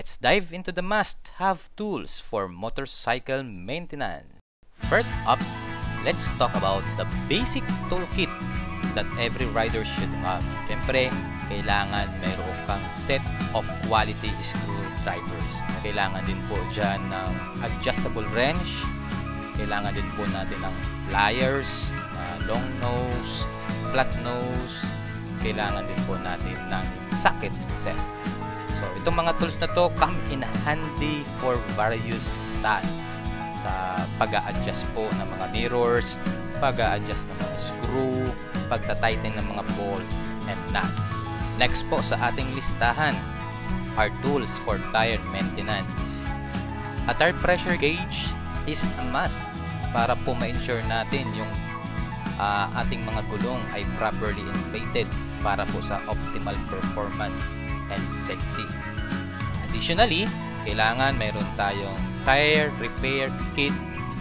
let's dive into the must-have tools for motorcycle maintenance. First up, let's talk about the basic toolkit that every rider should have. Siyempre, kailangan mayroon kang set of quality screwdrivers. Kailangan din po dyan ng adjustable wrench. Kailangan din po natin ng pliers, long nose, flat nose. Kailangan din po natin ng socket set. So, itong mga tools na to come in handy for various tasks. Sa pag-a-adjust po ng mga mirrors, pag-a-adjust ng mga screw, pagta-tighten ng mga bolts and nuts. Next po sa ating listahan are tools for tire maintenance. A tire pressure gauge is a must para po ma-ensure natin yung ating mga gulong ay properly inflated para po sa optimal performance and safety. Additionally, kailangan mayroon tayong tire repair kit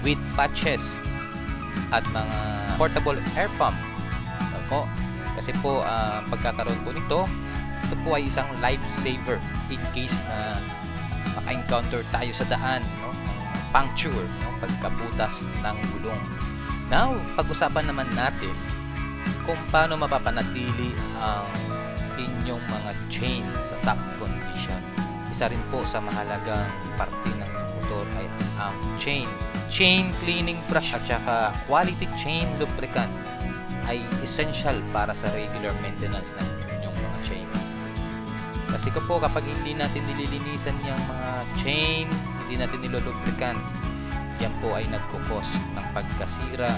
with patches at mga portable air pump. So, kasi po pagkakaroon po nito, ito po ay isang lifesaver in case na maka-encounter tayo sa daan, no, ng puncture, no, pagkabutas ng gulong. Now, pag-usapan naman natin kung paano mapapanatili ang inyong mga chain sa top condition. Isa rin po sa mahalagang parte ng motor ay ang chain. Chain cleaning brush at saka quality chain lubricant ay essential para sa regular maintenance ng inyong mga chain. Kasi kapag hindi natin nililinisan yung mga chain, hindi natin nilolubricant, yan po ay nagkukos ng pagkasira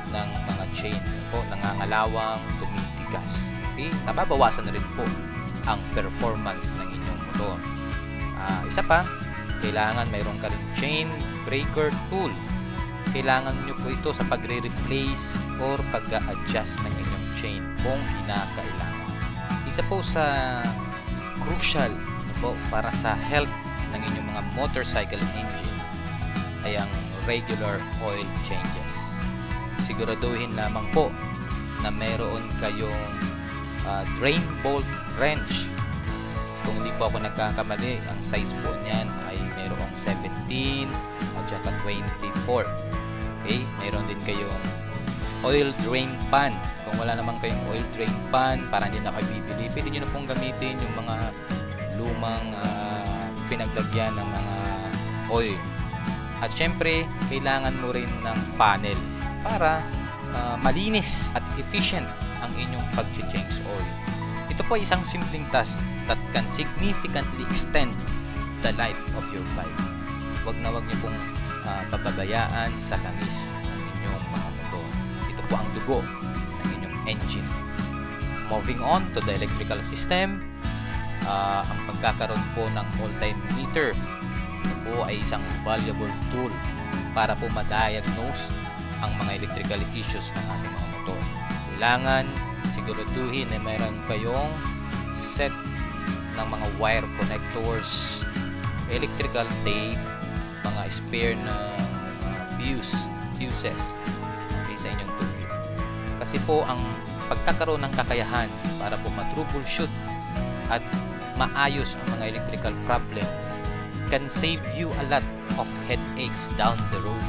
ng mga chain po, nangangalawang, tumitigas. Okay? Nababawasan na rin po ang performance ng inyong motor. Isa pa, kailangan mayroon ka rin chain breaker tool. Kailangan nyo po ito sa pagre-replace or pag-a-adjust ng inyong chain kung kinakailangan. Isa po sa crucial po para sa health ng inyong mga motorcycle engine ay ang regular oil changes. Siguraduhin lamang po na mayroon kayong drain bolt wrench. Kung hindi po ako nagkakamali, ang size po niyan ay mayroong 17 at saka 24. Okay? Mayroon din kayong oil drain pan. Kung wala naman kayong oil drain pan, para hindi na kayo bibili, pwede nyo na pong gamitin yung mga lumang pinaglagyan ng mga oil. At syempre, kailangan mo rin ng funnel para malinis at efficient ang inyong pag-change oil. Ito po ay isang simpleng task that can significantly extend the life of your bike. Huwag na huwag niyo pong pababayaan sa langis ng inyong mga motor. Ito po ang dugo ng inyong engine. Moving on to the electrical system, ang pagkakaroon po ng multimeter, ito po ay isang valuable tool para po ma-diagnose ang mga electrical issues ng ating mga motor. Kailangan siguraduhin na mayroon kayong set ng mga wire connectors, electrical tape, mga spare na fuses sa inyong tubig. Kasi po ang pagkakaroon ng kakayahan para po ma-troubleshoot at maayos ang mga electrical problem can save you a lot of headaches down the road.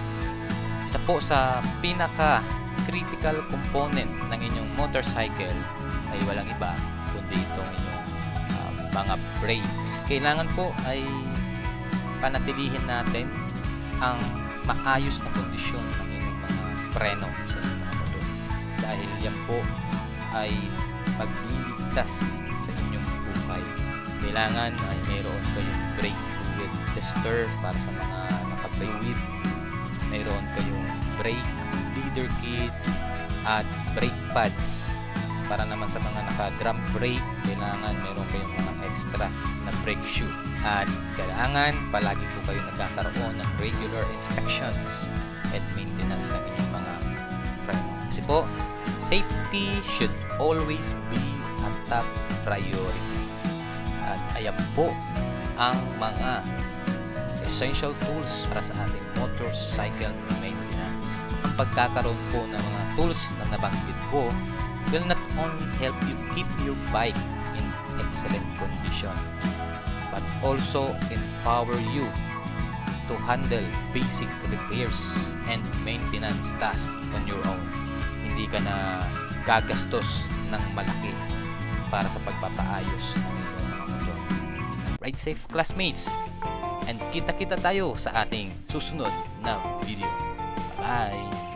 Isa po sa pinaka-critical component ng inyong motorcycle ay walang iba kundi itong inyong mga brakes. Kailangan po ay panatilihin natin ang maayos na kondisyon ng inyong mga preno sa inyong mga motor. Dahil yan po ay magliligtas sa inyong buhay. Kailangan ay mayroon kayong brake fluid tester para sa mga naka-brake. Mayroon kayong brake leader kit at brake pads. Para naman sa mga naka-drum brake, kailangan mayroon kayong mga extra na brake shoe. At kailangan palagi po kayo nagkakaroon ng regular inspections and maintenance ng inyong mga preno. Kasi po, safety should always be a top priority. At ayan po ang mga essential tools para sa ating motorcycle maintenance. Ang pagkakaroon po ng mga tools na nabanggit ko will not only help you keep your bike in excellent condition, but also empower you to handle basic repairs and maintenance tasks on your own. Hindi ka na gagastos ng malaki para sa pagpapaayos ng iyong mga motor. Ride safe, classmates! And kita-kita tayo sa ating susunod na video. Bye!